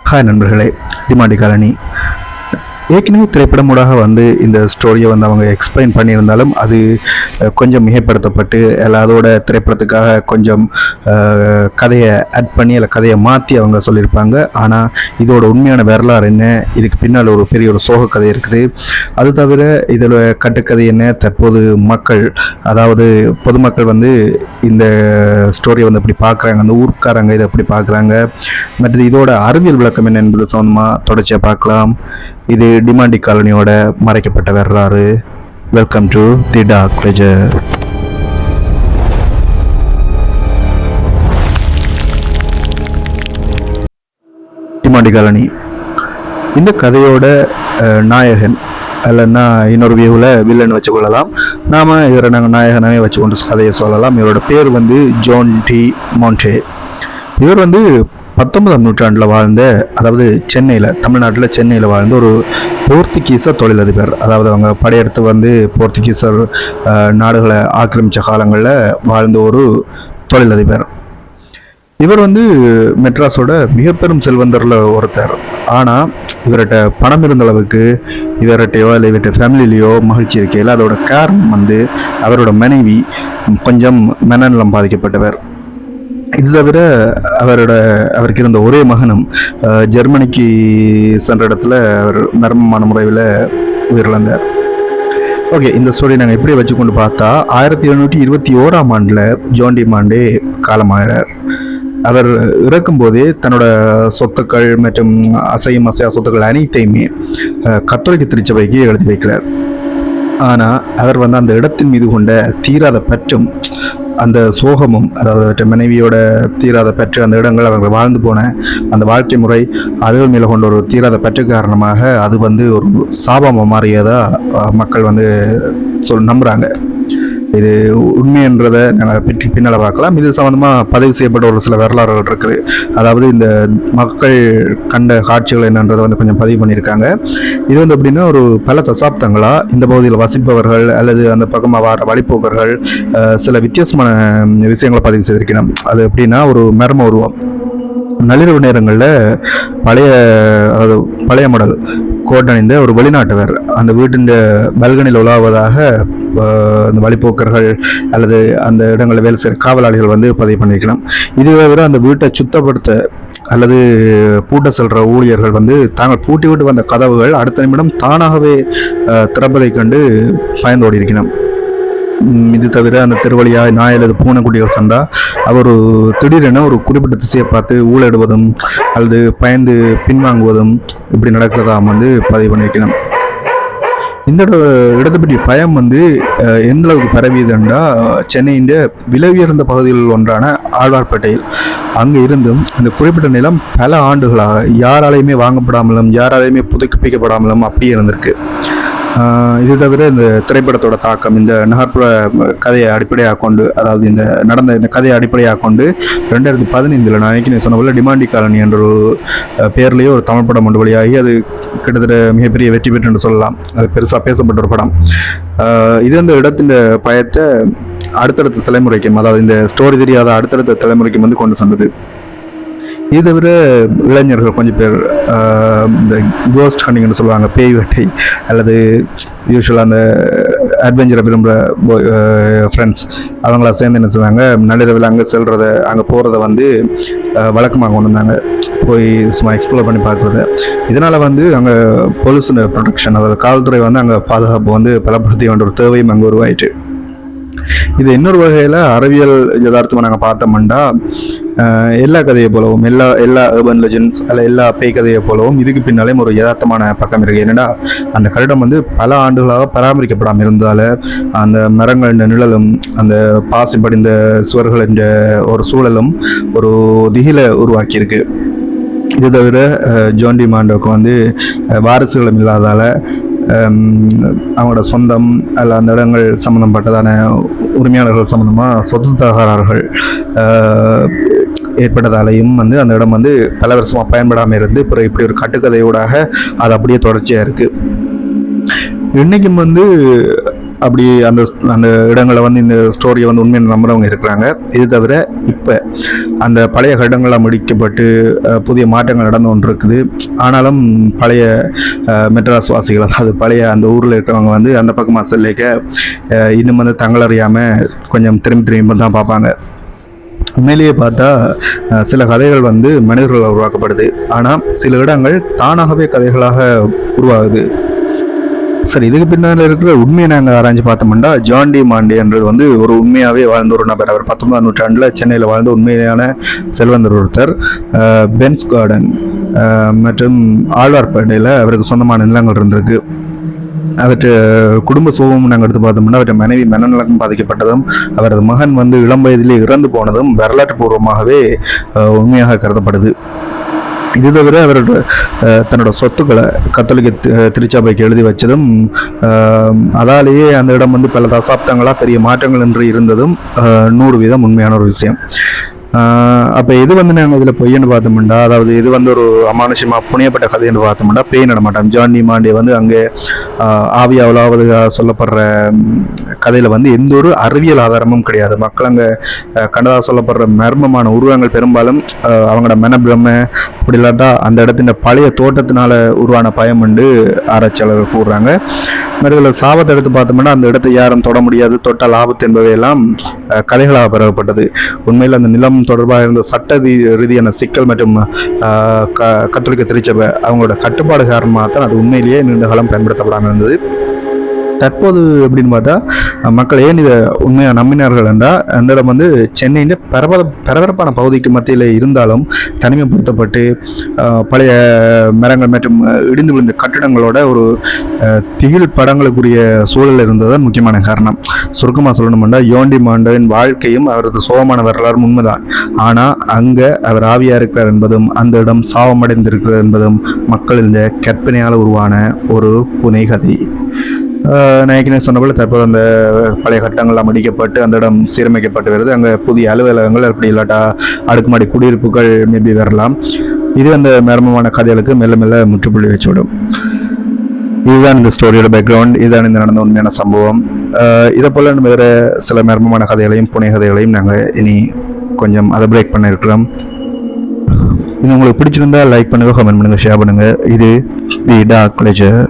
Hi நண்பர்களே, Demonte colony ஏற்கனவே திரைப்படமூடாக இந்த ஸ்டோரியை அவங்க எக்ஸ்பிளைன் பண்ணியிருந்தாலும் அது கொஞ்சம் மிகைப்படுத்தப்பட்டு அதோட திரைப்படத்துக்காக கொஞ்சம் கதையை ஆட் பண்ணி இல்லை கதையை மாற்றி அவங்க சொல்லியிருப்பாங்க. ஆனால் இதோட உண்மையான வரலாறு என்ன, இதுக்கு பின்னால் ஒரு பெரிய ஒரு சோக கதை இருக்குது. அது தவிர இதில் கட்டுக்கதை என்ன, தற்போது மக்கள் அதாவது பொதுமக்கள் இந்த ஸ்டோரியை எப்படி பார்க்குறாங்க, அந்த ஊர்க்காரங்க இதை எப்படி பார்க்குறாங்க, மற்றது இதோட அறிவியல் விளக்கம் என்ன என்பது சம்மந்தமாக தொடர்ச்சியாக பார்க்கலாம். இது டிமாண்டி காலனியோட மறைக்கப்பட்ட வரலாறு. Welcome to the dark ledger. Demonte Colony இந்த கதையோட நாயகன் இல்லைன்னா இன்னொரு வியூவில் வில்லன் வச்சுக்கொள்ளலாம். நாம் இவரை நாங்கள் நாயகனாகவே வச்சுக்கொண்டு கதையை சொல்லலாம். இவரோட பேர் ஜான் டி மாண்டே. இவர் 19ஆம் நூற்றாண்டில் வாழ்ந்த, அதாவது சென்னையில், தமிழ்நாட்டில் சென்னையில் வாழ்ந்த ஒரு போர்த்துகீச தொழிலதிபர். அதாவது அவங்க படையெடுத்து போர்த்துகீசர் நாடுகளை ஆக்கிரமித்த காலங்களில் வாழ்ந்த ஒரு தொழிலதிபர். இவர் மெட்ராஸோட மிக பெரும் செல்வந்தரில் ஒருத்தர். ஆனால் இவர்கிட்ட பணம் இருந்த அளவுக்கு இவர்கிட்டையோ இல்லை இவர்கிட்ட ஃபேமிலியிலையோ மகிழ்ச்சி இருக்கையில் அதோட காரணம் அவரோட மனைவி கொஞ்சம் மனநலம் பாதிக்கப்பட்டவர். இது தவிர அவருக்கு இருந்த ஒரே மகனும் ஜெர்மனிக்கு சென்ற இடத்துல அவர் மர்மமான முறையில் உயிரிழந்தார். ஓகே, இந்த ஸ்டோரி நாங்கள் எப்படி வச்சுக்கொண்டு பார்த்தா 1721ஆம் ஆண்டில் ஜான் டி மாண்டே காலமாகிறார். அவர் இறக்கும்போதே தன்னோட சொத்துக்கள் மற்றும் அசையும் அசையா சொத்துக்கள் அனைத்தையுமே கத்தோலிக்க திருச்சபைக்கு எழுதி வைக்கிறார். ஆனால் அவர் அந்த இடத்தின் மீது கொண்ட தீராத பற்றும் அந்த சோகமும், அதாவது மனைவியோட தீராத பற்று, அந்த இடங்கள் அவங்க வாழ்ந்து போன அந்த வாழ்க்கை முறை, அதுகள் மேலே கொண்ட ஒரு தீராத பற்று காரணமாக அது ஒரு சாபமாக மாறியதா மக்கள் நம்புகிறாங்க. இது உண்மைன்றதை நாங்கள் பின்னால் பார்க்கலாம். இது சம்மந்தமாக பதிவு செய்யப்பட்ட ஒரு சில வரலாறுகள் இருக்குது. அதாவது இந்த மக்கள் கண்ட காட்சிகள் என்னன்றதை கொஞ்சம் பதிவு பண்ணியிருக்காங்க. இது எப்படின்னா ஒரு பல தசாப்தங்களாக இந்த பகுதியில் வசிப்பவர்கள் அல்லது அந்த பக்கமாக வர வழிபோக்கர்கள் சில வித்தியாசமான விஷயங்களை பதிவு செய்திருக்கணும். அது எப்படின்னா ஒரு மர்ம உருவம். நள்ளிரவு நேரங்களில் பழைய மாடல் கோட் அணிந்த ஒரு வெளிநாட்டவர் அந்த வீட்டின் பல்கனியில் உலாவதாக அந்த வழிபோக்கர்கள் அல்லது அந்த இடங்களில் வேலை செய்கிற காவலாளிகள் பதிவு பண்ணியிருக்கலாம். இது தவிர அந்த வீட்டை சுத்தப்படுத்த அல்லது பூட்ட செல்கிற ஊழியர்கள் தாங்கள் பூட்டி விட்டு வந்த கதவுகள் அடுத்த நிமிடம் தானாகவே திறப்பதை கண்டு பயந்தோடி இருக்கணும். இது தவிர அந்த திருவழியாக நாய் அல்லது பூனைக்குட்டிகள் சென்றால் அவர் திடீரென ஒரு குறிப்பிட்ட திசையை பார்த்து ஊழலிடுவதும் அல்லது பயந்து பின்வாங்குவதும் இப்படி நடக்கிறதா பதிவு பண்ணியிருக்கணும். இந்த இடத்தை பற்றி பயம் எந்த அளவுக்கு பரவியதுண்டா, சென்னையின் விலை உயர்ந்த பகுதிகளில் ஒன்றான ஆழ்வார்பேட்டையில் அங்கே இருந்தும் அந்த குறிப்பிட்ட நிலம் பல ஆண்டுகளாக யாராலையுமே வாங்கப்படாமலும் யாராலையுமே புதுப்பிக்கப்படாமலும் அப்படியே இருந்திருக்கு. இது தவிர இந்த திரைப்படத்தோட தாக்கம் இந்த நகர்ப்புற கதையை அடிப்படையாக கொண்டு, அதாவது இந்த கதையை அடிப்படையாக கொண்டு 2015 நான் சொன்ன போல டிமாண்டி காலனி என்ற ஒரு பேர்லேயே ஒரு தமிழ் படம் ஒன்று வழியாகி அது கிட்டத்தட்ட மிகப்பெரிய வெற்றி பெற்று என்று சொல்லலாம். அது பெருசாக பேசப்பட்ட ஒரு படம். இது அந்த இடத்தின் பயத்தை அடுத்தடுத்த தலைமுறைக்கும், அதாவது இந்த ஸ்டோரி தெரியாத அடுத்தடுத்த தலைமுறைக்கும் கொண்டு சென்றது. இது தவிர இளைஞர்கள் கொஞ்சம் பேர் இந்த கோஸ்ட் ஹண்டிங்னு சொல்லுவாங்க, பேய் வேட்டை அல்லது யூஸ்வலாக அந்த அட்வென்ச்சரை விரும்புகிற ஃப்ரெண்ட்ஸ் அவங்கள சேர்ந்து என்ன செய்வாங்க, நள்ளிரவில் அங்கே செல்றதை அங்கே போகிறத வழக்கமாக கொண்டு வந்தாங்க. போய் சும்மா எக்ஸ்ப்ளோர் பண்ணி பார்க்குறது. இதனால் அங்கே பொல்யூஷன் ப்ரொடெக்ஷன், அதாவது காவல்துறை அங்கே பாதுகாப்பு பலப்படுத்தி வேண்டிய ஒரு தேவையும் அங்கே உருவாயிட்டு. இது இன்னொரு வகையில் அறிவியல் யதார்த்தமாக நாங்கள் பார்த்தோம்னா எல்லா கதையை போலவும் எல்லா அர்பன் லெஜெண்ட்ஸ் அல்ல எல்லா பேய் கதையை போலவும் இதுக்கு பின்னாலேயும் ஒரு யதார்த்தமான பக்கம் இருக்குது. என்னென்னா அந்த கட்டிடம் பல ஆண்டுகளாக பராமரிக்கப்படாமல் இருந்தால அந்த மரங்கள் நிழலும் அந்த பாசி படிந்த சுவர்கள் என்ற ஒரு சூழலும் ஒரு திகிலை உருவாக்கியிருக்கு. இது தவிர ஜான் டி மாண்டோக்கு வாரிசுகளும் இல்லாதால் அவங்களோட சொந்தம் அல்ல அந்த இடங்கள் சம்மந்தப்பட்டதான உரிமையாளர்கள் சம்மந்தமாக சொத்து தகராறுகள் ஏற்பட்டதாலையும் அந்த இடம் பல வருஷமாக பயன்படாமல் இருந்து பிறகு இப்படி ஒரு கட்டுக்கதையோடாக அது அப்படியே தொடர்ச்சியாக இருக்குது. இன்றைக்கும் அப்படி அந்த அந்த இடங்களை வந்து இந்த ஸ்டோரியை வந்து உண்மையை நம்புறவங்க இருக்கிறாங்க. இது தவிர இப்போ அந்த பழைய கட்டங்கள்லாம் முடிக்கப்பட்டு புதிய மாற்றங்கள் நடந்து கொண்டு இருக்குது. ஆனாலும் பழைய மெட்ராஸ் வாசிகள், அதாவது பழைய அந்த ஊரில் இருக்கிறவங்க வந்து அந்த பக்கமாக செல்லிக்க இன்னும் வந்து தங்களறியாமல் கொஞ்சம் திரும்பி தான் பார்ப்பாங்க. உண்மையிலேயே பார்த்தா சில கதைகள் வந்து மனிதர்களால் உருவாக்கப்படுது, ஆனால் சில இடங்கள் தானாகவே கதைகளாக உருவாகுது. சரி, இதுக்கு பின்னால் இருக்கிற உண்மையை நாங்கள் ஆராய்ச்சி பார்த்தோம்னா, ஜான் டி மாண்டேன்றது வந்து ஒரு உண்மையாகவே வாழ்ந்த ஒரு நபர். அவர் 19ஆம் நூற்றாண்டில் சென்னையில் வாழ்ந்த உண்மையான செல்வந்தர் ஒருத்தர். பென்ஸ் கார்டன் மற்றும் ஆழ்வார்பேட்டையில் அவருக்கு சொந்தமான நிலங்கள் இருந்திருக்கு. அவற்றை குடும்ப சோகமும் நாங்கள் எடுத்து பார்த்தோம்னா, அவற்றை மனைவி மனநலம் பாதிக்கப்பட்டதும் அவரது மகன் வந்து இளம் வயதிலே இறந்து போனதும் வரலாற்று பூர்வமாகவே உண்மையாக கருதப்படுது. இது தவிர அவர் தன்னோட சொத்துக்களை கத்தோலிக்க திருச்சபைக்கு எழுதி வச்சதும், அதாலேயே அந்த இடம் வந்து பல தசாப்தங்களாக பெரிய மாற்றங்கள் என்று இருந்ததும் 100% உண்மையான ஒரு விஷயம். அப்போ இது வந்து நாங்கள் இதில் பொய்ன்னு பார்த்தோம்னா, அதாவது இது வந்து ஒரு அமானுஷமாக புனையப்பட்ட கதைன்னு பார்த்தோம்னா, பேய் நடமாட்டம். ஜான் டி மாண்டே வந்து அங்கே ஆவியாவலாவது சொல்லப்படுற கதையில் வந்து எந்த ஒரு அறிவியல் ஆதாரமும் கிடையாது. மக்கள் அங்கே கண்டதாக சொல்லப்படுற மர்மமான உருவங்கள் பெரும்பாலும் அவங்களோட மனப்பிரமை, அப்படி இல்லாட்டா அந்த இடத்தின் பழைய தோட்டத்தினால உருவான பயம் என்று ஆராய்ச்சியாளர்கள் கூறுறாங்க. மறுபடியும் சாபத்தை எடுத்து பார்த்தோம்னா, அந்த இடத்தை யாரும் தொட முடியாது, தொட்டால் ஆபத்து என்பவையெல்லாம் கதைகளாக பரவப்பட்டது. உண்மையில் அந்த நிலம் தொடர்பாக இருந்த சட்ட ரீதியான சிக்கல் மற்றும் கத்தோலிக்க திருச்சபை அவங்களோட கட்டுப்பாடு காரணமாக தான் அது உண்மையிலேயே நீண்ட காலம் பயன்படுத்தப்படாமல் இருந்தது. தற்போது எப்படின்னு பார்த்தா, மக்கள் ஏன் இதை உண்மையாக நம்பினார்கள் என்றால், அந்த இடம் வந்து சென்னையின் பரபரப்பான பகுதிக்கு மத்தியில் இருந்தாலும் தனிமைப்படுத்தப்பட்டு பழைய மரங்கள் மற்றும் இடிந்து விழுந்த கட்டிடங்களோட ஒரு திகில் படங்களுக்குரிய சூழல் இருந்ததுதான் முக்கியமான காரணம். சுருக்கமாக சொல்லணும்னா, ஜான் டி மாண்டேவின் வாழ்க்கையும் அவரது சோகமான வரலாறும் உண்மைதான். ஆனால் அங்கே அவர் ஆவியாக இருக்கிறார் என்பதும் அந்த இடம் சாவமடைந்திருக்கிறது என்பதும் மக்கள் இந்த கற்பனையால் உருவான ஒரு புனை கதை. நான் சொன்ன போல தற்போது அந்த பழைய கட்டங்கள்லாம் அடிக்கப்பட்டு அந்த இடம் சீரமைக்கப்பட்டு வருது. அங்கே புதிய அலுவலகங்கள், அப்படி இல்லாட்டா அடுக்குமாடி குடியிருப்புகள் மேபி வரலாம். இது அந்த மர்மமான கதைகளுக்கு மெல்ல மெல்ல முற்றுப்புள்ளி வச்சுவிடும். இதுதான் இந்த ஸ்டோரியோட பேக்ரவுண்ட். இதுதான் இந்த நடந்த உண்மையான சம்பவம். இதை போல வேறு சில மர்மமான கதைகளையும் புனை கதைகளையும் நாங்கள் இனி கொஞ்சம் அதை பிரேக் பண்ண இருக்கிறோம். இது உங்களுக்கு பிடிச்சிருந்தா லைக் பண்ணுங்கள், கமெண்ட் பண்ணுங்கள், ஷேர் பண்ணுங்கள். இது தி டார்க் லெஜர்.